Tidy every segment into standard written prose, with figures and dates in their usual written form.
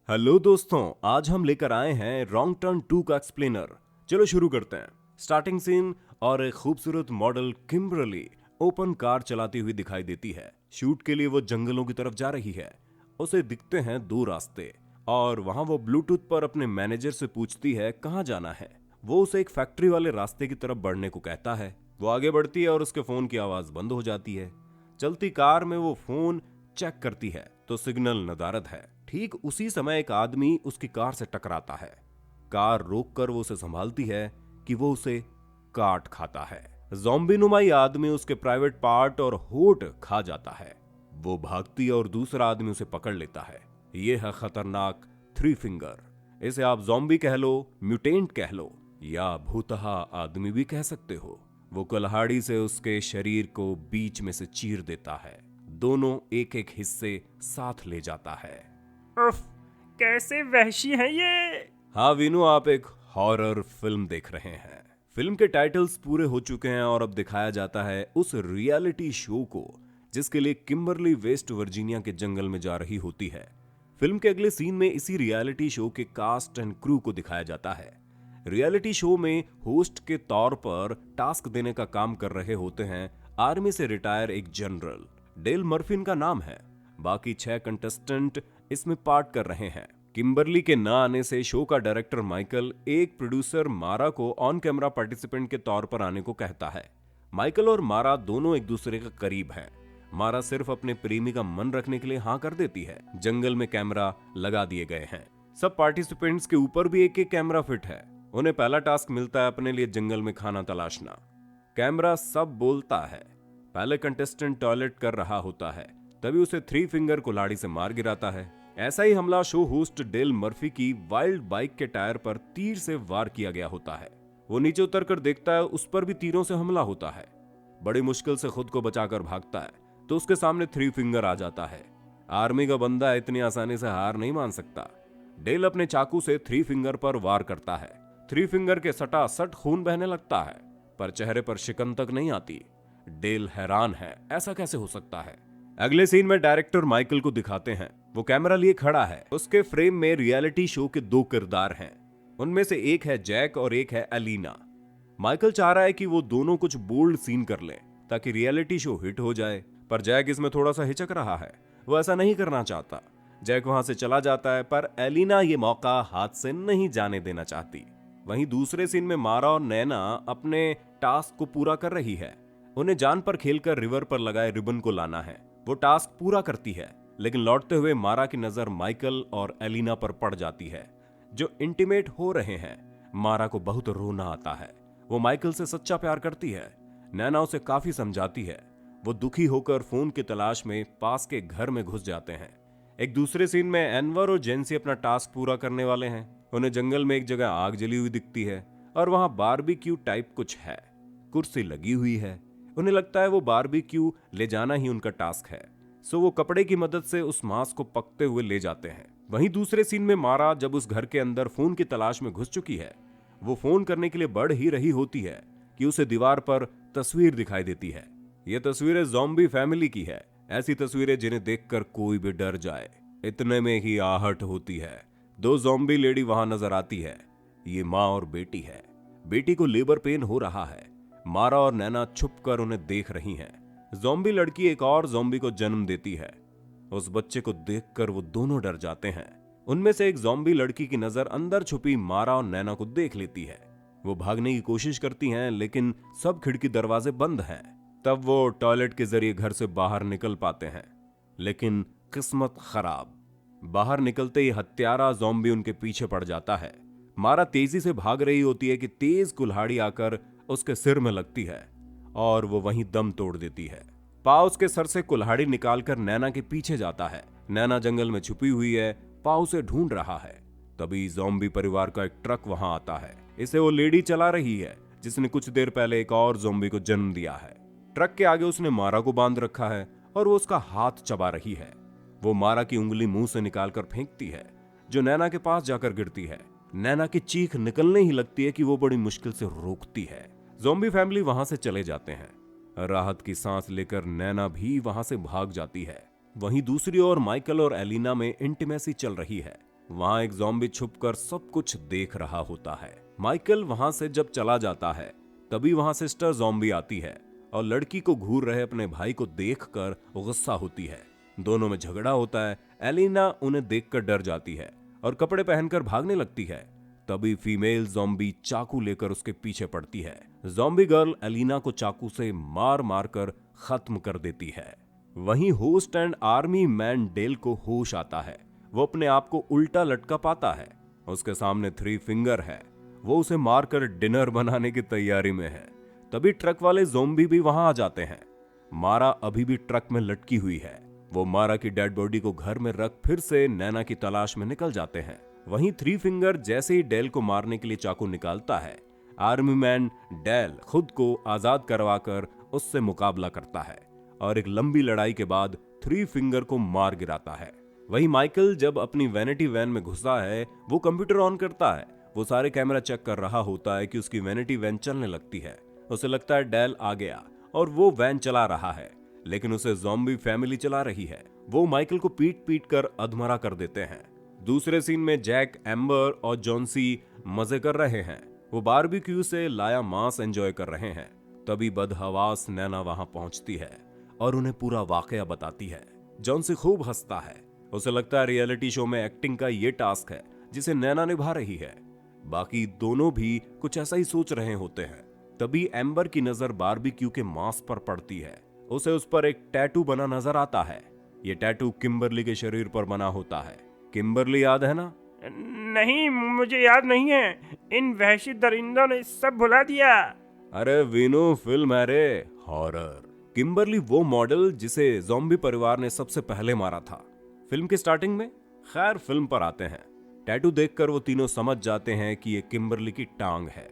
Hello दोस्तों, आज हम लेकर आए हैं रॉन्ग टर्न 2 का एक्सप्लेनर। चलो शुरू करते हैं। स्टार्टिंग सीन और एक खूबसूरत मॉडल किम्बरली ओपन कार चलाती हुई दिखाई देती है। शूट के लिए वो जंगलों की तरफ जा रही है। उसे दिखते हैं दो रास्ते और वहां वो ब्लूटूथ पर अपने मैनेजर से पूछती है कहाँ जाना है। वो उसे एक फैक्ट्री वाले रास्ते की तरफ बढ़ने को कहता है। वो आगे बढ़ती है और उसके फोन की आवाज बंद हो जाती है। चलती कार में वो फोन चेक करती है तो सिग्नल नदारद है। ठीक उसी समय एक आदमी उसकी कार से टकराता है। कार रोककर वो उसे संभालती है कि वो उसे काट खाता है। ज़ॉम्बी नुमाई आदमी उसके प्राइवेट पार्ट और होठ खा जाता है। वो भागती है और दूसरा आदमी उसे पकड़ लेता है। ये है खतरनाक थ्री फिंगर। इसे आप ज़ॉम्बी कह लो, म्यूटेंट कह लो या भूतहा आदमी भी कह सकते हो। वो कुल्हाड़ी से उसके शरीर को बीच में से चीर देता है। दोनों एक एक हिस्से साथ ले जाता है। उफ, कैसे वहशी हैं ये। हाँ वीनू, आप एक हॉरर फिल्म देख रहे हैं। फिल्म के टाइटल्स पूरे हो चुके हैं और अब दिखाया जाता है उस रियलिटी शो को जिसके लिए किम्बरली वेस्ट वर्जीनिया के जंगल में जा रही होती है। फिल्म के अगले सीन में इसी रियलिटी शो के कास्ट एंड क्रू को दिखाया जाता है। रियलिटी शो में होस्ट के तौर पर टास्क देने का काम कर रहे होते हैं आर्मी से रिटायर एक जनरल। डेल मर्फी इनका नाम है। बाकी 6 कंटेस्टेंट इसमें पार्ट कर रहे हैं। किम्बरली के न आने से शो का डायरेक्टर माइकल एक प्रोड्यूसर मारा को ऑन कैमरा पार्टिसिपेंट के तौर पर आने को कहता है। माइकल और मारा दोनों एक दूसरे के करीब हैं। मारा सिर्फ अपने प्रेमी का मन रखने के लिए हाँ कर देती है। जंगल में कैमरा लगा दिए गए हैं। सब पार्टिसिपेंट्स के ऊपर भी एक एक कैमरा फिट है। उन्हें पहला टास्क मिलता है अपने लिए जंगल में खाना तलाशना। कैमरा सब बोलता है। पहले कंटेस्टेंट टॉयलेट कर रहा होता है, तभी उसे थ्री फिंगर कुल्हाड़ी से मार गिराता है। ऐसा ही हमला शो होस्ट डेल मर्फी की वाइल्ड बाइक के टायर पर तीर से वार किया गया होता है। वो नीचे उतरकर देखता है, उस पर भी तीरों से हमला होता है। बड़ी मुश्किल से खुद को बचाकर भागता है तो उसके सामने थ्री फिंगर आ जाता है। आर्मी का बंदा इतनी आसानी से हार नहीं मान सकता। डेल अपने चाकू से थ्री फिंगर पर वार करता है। थ्री फिंगर के सटासट खून बहने लगता है, पर चेहरे पर शिकन तक नहीं आती। डेल हैरान है, ऐसा कैसे हो सकता है। अगले सीन में डायरेक्टर माइकल को दिखाते हैं। वो कैमरा लिए खड़ा है। उसके फ्रेम में रियलिटी शो के 2 किरदार हैं। उनमें से एक है जैक और एक है एलिना। माइकल चाह रहा है कि वो दोनों कुछ बोल्ड सीन कर लें ताकि रियलिटी शो हिट हो जाए, पर जैक इसमें थोड़ा सा हिचक रहा है। वो ऐसा नहीं करना चाहता। जैक वहां से चला जाता है, पर एलिना ये मौका हाथ से नहीं जाने देना चाहती। वहीं दूसरे सीन में मारा और नैना अपने टास्क को पूरा कर रही है। उन्हें जान पर खेलकर रिवर पर लगाए रिबन को लाना है। वो टास्क पूरा करती है, लेकिन लौटते हुए मारा की नजर माइकल और एलिना पर पड़ जाती है, जो इंटीमेट हो रहे हैं। मारा को बहुत रोना आता है। वो माइकल से सच्चा प्यार करती है। नैना उसे काफी समझाती है। वो दुखी होकर फोन की तलाश में पास के घर में घुस जाते हैं। एक दूसरे सीन में एनवर और जेंसी अपना टास्क पूरा करने वाले हैं। उन्हें जंगल में एक जगह आग जली हुई दिखती है और वहां बारबेक्यू टाइप कुछ है। कुर्सी लगी हुई है। उन्हें लगता है वो बारबेक्यू ले जाना ही उनका टास्क है, सो वो कपड़े की मदद से उस मांस को पकते हुए ले जाते हैं। वहीं दूसरे सीन में मारा जब उस घर के अंदर फोन की तलाश में घुस चुकी है। वो फोन करने के लिए बढ़ ही रही होती है कि उसे दीवार पर तस्वीर दिखाई देती है। ये तस्वीरें ज़ॉम्बी फैमिली की है। ऐसी तस्वीरें जिन्हें देखकर कोई भी डर जाए। इतने में ही आहट होती है। 2 ज़ॉम्बी लेडी वहां नजर आती है। ये माँ और बेटी है। बेटी को लेबर पेन हो रहा है। मारा और नैना छुपकर उन्हें देख रही हैं। ज़ॉम्बी लड़की एक और ज़ॉम्बी को जन्म देती है। उस बच्चे को देखकर वो दोनों डर जाते हैं। उनमें से एक ज़ॉम्बी लड़की की नजर अंदर छुपी मारा और नैना को देख लेती है। वो भागने की कोशिश करती हैं, लेकिन सब खिड़की दरवाजे बंद हैं। तब वो टॉयलेट के जरिए घर से बाहर निकल पाते हैं, लेकिन किस्मत खराब। बाहर निकलते ही हत्यारा ज़ॉम्बी उनके पीछे पड़ जाता है। मारा तेजी से भाग रही होती है कि तेज कुल्हाड़ी आकर उसके सिर में लगती है और वो वहीं दम तोड़ देती है। पाव उसके सर से कुल्हाड़ी निकालकर नैना के पीछे जाता है। नैना जंगल में छुपी हुई है, पाव उसे ढूंढ रहा है। तभी ज़ॉम्बी परिवार का एक ट्रक वहां आता है। इसे वो लेडी चला रही है जिसने कुछ देर पहले एक और ज़ॉम्बी को जन्म दिया है। ट्रक के आगे उसने मारा को बांध रखा है और वो उसका हाथ चबा रही है। वो मारा की उंगली मुंह से निकालकर फेंकती है, जो नैना के पास जाकर गिरती है। नैना की चीख निकलने ही लगती है कि वो बड़ी मुश्किल से रोकती है। ज़ॉम्बी फैमिली वहां से चले जाते हैं। राहत की सांस लेकर नैना भी वहां से भाग जाती है। वहीं दूसरी ओर माइकल और एलिना में इंटीमेसी चल रही है। वहां एक ज़ॉम्बी छुपकर सब कुछ देख रहा होता है। माइकल वहां से जब चला जाता है तभी वहां सिस्टर ज़ॉम्बी आती है और लड़की को घूर रहे अपने भाई को देखकर गुस्सा होती है। दोनों में झगड़ा होता है। एलिना उन्हें देखकर डर जाती है और कपड़े पहनकर भागने लगती है। तभी फीमेल ज़ॉम्बी चाकू लेकर उसके पीछे पड़ती है। ज़ॉम्बी गर्ल एलिना को चाकू से मार मार कर खत्म कर देती है। वहीं host and army man Dale को होश आता है। वो अपने आप को उल्टा लटका पाता है। उसके सामने थ्री फिंगर है। वो उसे मारकर डिनर बनाने की तैयारी में है। तभी ट्रक वाले ज़ॉम्बी भी वहां आ जाते हैं। मारा अभी भी ट्रक में लटकी हुई है। वो मारा की डेड बॉडी को घर में रख फिर से नैना की तलाश में निकल जाते हैं। वहीं थ्री फिंगर जैसे ही डेल को मारने के लिए चाकू निकालता है, आर्मी मैन डेल खुद को आजाद करवाकर उससे मुकाबला करता है और एक लंबी लड़ाई के बाद थ्री फिंगर को मार गिराता है। वहीं माइकल जब अपनी वैनिटी वैन में घुसा है, वो कंप्यूटर ऑन करता है। वो सारे कैमरा चेक कर रहा होता है कि उसकी वैनिटी वैन चलने लगती है। उसे लगता है डेल आ गया और वो वैन चला रहा है, लेकिन उसे ज़ॉम्बी फैमिली चला रही है। वो माइकल को पीट पीट कर अधमरा कर देते हैं। दूसरे सीन में जैक, एम्बर और जॉन्सी मजे कर रहे हैं। वो बारबेक्यू से लाया मांस एंजॉय कर रहे हैं। तभी बदहवास नैना वहां पहुंचती है और उन्हें पूरा वाकया बताती है। जॉन्सी खूब हंसता है। उसे लगता है रियलिटी शो में एक्टिंग का ये टास्क है जिसे नैना निभा रही है। बाकी दोनों भी कुछ ऐसा ही सोच रहे होते हैं। तभी एम्बर की नजर बारबेक्यू के मांस पर पड़ती है। उसे उस पर एक टैटू बना नजर आता है। ये टैटू किम्बरली के शरीर पर बना होता है। किम्बरली याद है ना? नहीं, मुझे याद नहीं है। इन वहशी दरिंदों ने सब भुला दिया। अरे वीनू, फिल्म है रे, हॉरर। किम्बरली वो मॉडल जिसे ज़ॉम्बी परिवार ने सबसे पहले मारा था फिल्म की स्टार्टिंग में। खैर, फिल्म पर आते हैं। टैटू देखकर वो तीनों समझ जाते हैं कि ये किम्बरली की टांग है।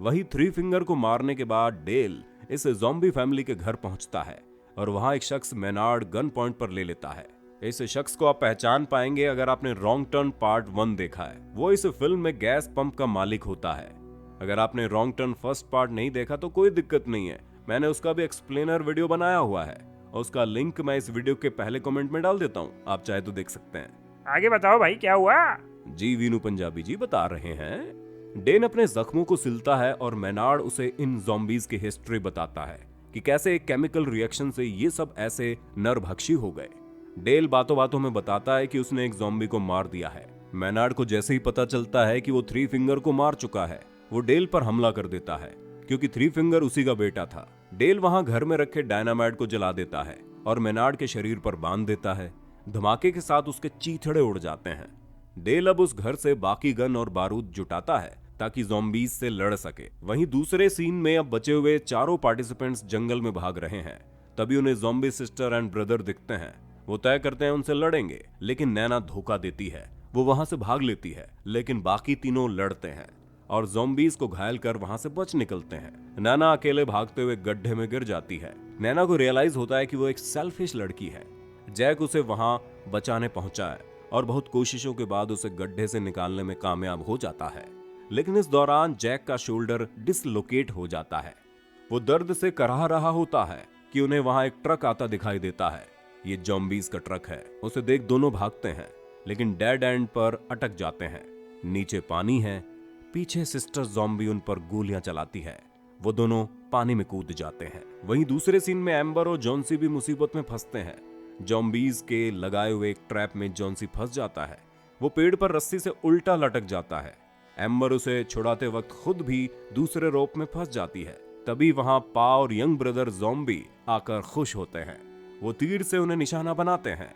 वही थ्री फिंगर को मारने के बाद डेल इस ज़ॉम्बी फैमिली के घर पहुंचता है और वहां एक शख्स मेनार्ड गन पॉइंट पर ले लेता है। इस शख्स को आप पहचान पाएंगे अगर आपने रॉन्ग टर्न पार्ट 1 देखा है। वो इस फिल्म में गैस पंप का मालिक होता है। अगर आपने रॉन्ग टर्न फर्स्ट पार्ट नहीं देखा तो कोई दिक्कत नहीं है, मैंने उसका भी एक्सप्लेनर वीडियो बनाया हुआ है और उसका लिंक मैं इस वीडियो के पहले कमेंट में डाल देता हूँ, आप चाहे तो देख सकते हैं। आगे बताओ भाई, क्या हुआ? जी वीनू पंजाबी जी बता रहे हैं। डेन अपने जख्मों को सिलता है और मेनार्ड उसे इन ज़ॉम्बीज की हिस्ट्री बताता है कि कैसे एक केमिकल रिएक्शन से ये सब ऐसे नरभक्षी हो गए। डेल बातों बातों में बताता है कि उसने एक ज़ॉम्बी को मार दिया है। मेनार्ड को जैसे ही पता चलता है कि वो थ्री फिंगर को मार चुका है, वो डेल पर हमला कर देता है क्योंकि थ्री फिंगर उसी का बेटा था। डेल वहां घर में रखे डायनामाइट को जला देता है और मेनार्ड के शरीर पर बांध देता है। धमाके के साथ उसके चीथड़े उड़ जाते हैं। डेल अब उस घर से बाकी गन और बारूद जुटाता है ताकि ज़ॉम्बीज से लड़ सके। वहीं दूसरे सीन में अब बचे हुए चारों पार्टिसिपेंट्स जंगल में भाग रहे हैं। तभी उन्हें ज़ॉम्बी सिस्टर एंड ब्रदर दिखते हैं। वो तय करते हैं उनसे लड़ेंगे, लेकिन नैना धोखा देती है। वो वहां से भाग लेती है, लेकिन बाकी तीनों लड़ते हैं और ज़ॉम्बीज को घायल कर वहां से बच निकलते हैं। नैना अकेले भागते हुए गड्ढे में गिर जाती है। नैना को रियलाइज होता है कि वो एक सेल्फिश लड़की है। जैक उसे वहां बचाने पहुंचा है और बहुत कोशिशों के बाद उसे गड्ढे से निकालने में कामयाब हो जाता है, लेकिन इस दौरान जैक का शोल्डर डिसलोकेट हो जाता है। वो दर्द से कराह रहा होता है कि उन्हें वहां एक ट्रक आता दिखाई देता है। ये ज़ॉम्बीज का ट्रक है। उसे देख दोनों भागते हैं, लेकिन डेड एंड पर अटक जाते हैं। नीचे पानी है, पीछे सिस्टर ज़ॉम्बी उन पर गोलियां चलाती है। वो दोनों पानी में कूद जाते हैं। वहीं दूसरे सीन में एम्बर और जॉन्सी भी मुसीबत में फंसते हैं। ज़ॉम्बीज के लगाए हुए एक ट्रैप में जॉन्सी फंस जाता है। वो पेड़ पर रस्सी से उल्टा लटक जाता है। एम्बर उसे छुड़ाते वक्त खुद भी दूसरे रोप में फंस जाती है। तभी वहां पा और यंग ब्रदर ज़ॉम्बी आकर खुश होते हैं। वो तीर से उन्हें निशाना बनाते हैं।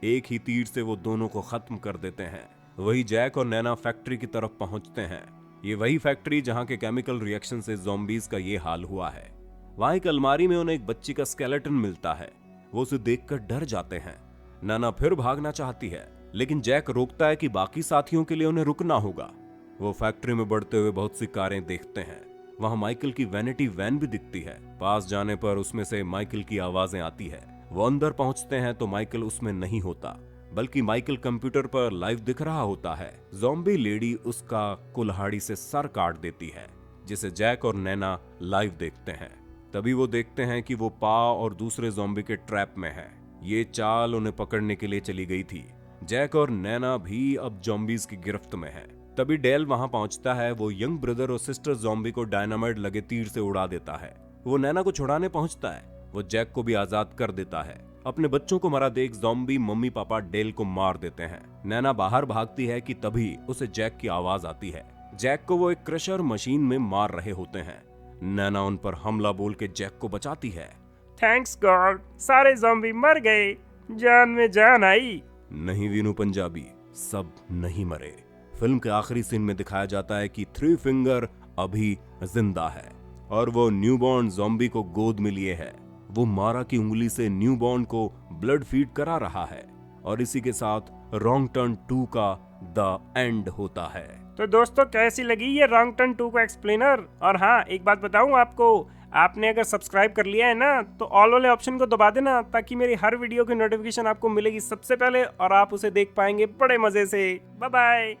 एक ही तीर से वो दोनों को खत्म कर देते हैं। वही जैक और नैना फैक्ट्री की तरफ पहुंचते हैं। ये वही फैक्ट्री जहां के केमिकल रिएक्शन से ज़ॉम्बीज का ये हाल हुआ है। वहां एक अलमारी में उन्हें एक बच्ची का स्केलेटन मिलता है। वो उसे देखकर डर जाते हैं। नैना फिर भागना चाहती है, लेकिन जैक रोकता है कि बाकी साथियों के लिए उन्हें रुकना होगा। वो फैक्ट्री में बढ़ते हुए बहुत सी कारें देखते हैं। वहां माइकल की वैनिटी वैन भी दिखती है। पास जाने पर उसमें से माइकल की आवाजें आती है। वो अंदर पहुंचते हैं तो माइकल उसमें नहीं होता, बल्कि माइकल कंप्यूटर पर लाइव दिख रहा होता है। ज़ॉम्बी लेडी उसका कुल्हाड़ी से सर काट देती है, जिसे जैक और नैना लाइव देखते हैं। तभी वो देखते हैं कि वो पा और दूसरे ज़ॉम्बी के ट्रैप में है। ये चाल उन्हें पकड़ने के लिए चली गई थी। जैक और नैना भी अब जॉम्बीज की गिरफ्त में हैं। तभी डेल वहां पहुंचता है। वो यंग ब्रदर और सिस्टर जॉम्बी को डायनामाइट लगे तीर से उड़ा देता है। वो नैना को छुड़ाने पहुंचता है। वो जैक को भी आजाद कर देता है। अपने बच्चों को मरा देख जॉम्बी मम्मी पापा डेल को मार देते हैं। नैना बाहर भागती है कि तभी उसे जैक की आवाज आती है। जैक को वो एक क्रशर मशीन में मार रहे होते हैं। नैना उन पर हमला बोल के जैक को बचाती है। थैंक्स गॉड, सारे ज़ॉम्बी मर गए, जान में जान आई। नहीं वीनू पंजाबी, सब नहीं मरे। फिल्म के आखिरी सीन में दिखाया जाता है कि थ्री फिंगर अभी जिंदा है और वो न्यूबॉर्न ज़ॉम्बी को गोद में लिए है। वो मारा की उंगली से न्यूबॉर्न को ब्लड फीड करा रहा है और इसी के साथ रॉन्ग टर्न 2 का द एंड होता है। तो दोस्तों, कैसी लगी ये रॉन्ग टर्न 2 का एक्सप्लेनर? और हाँ, एक बात बताऊं आपको, आपने अगर सब्सक्राइब कर लिया है ना, तो ऑल वाले ऑप्शन को दबा देना ताकि मेरी हर वीडियो की नोटिफिकेशन आपको मिलेगी सबसे पहले और आप उसे देख पाएंगे बड़े मजे से। Bye bye.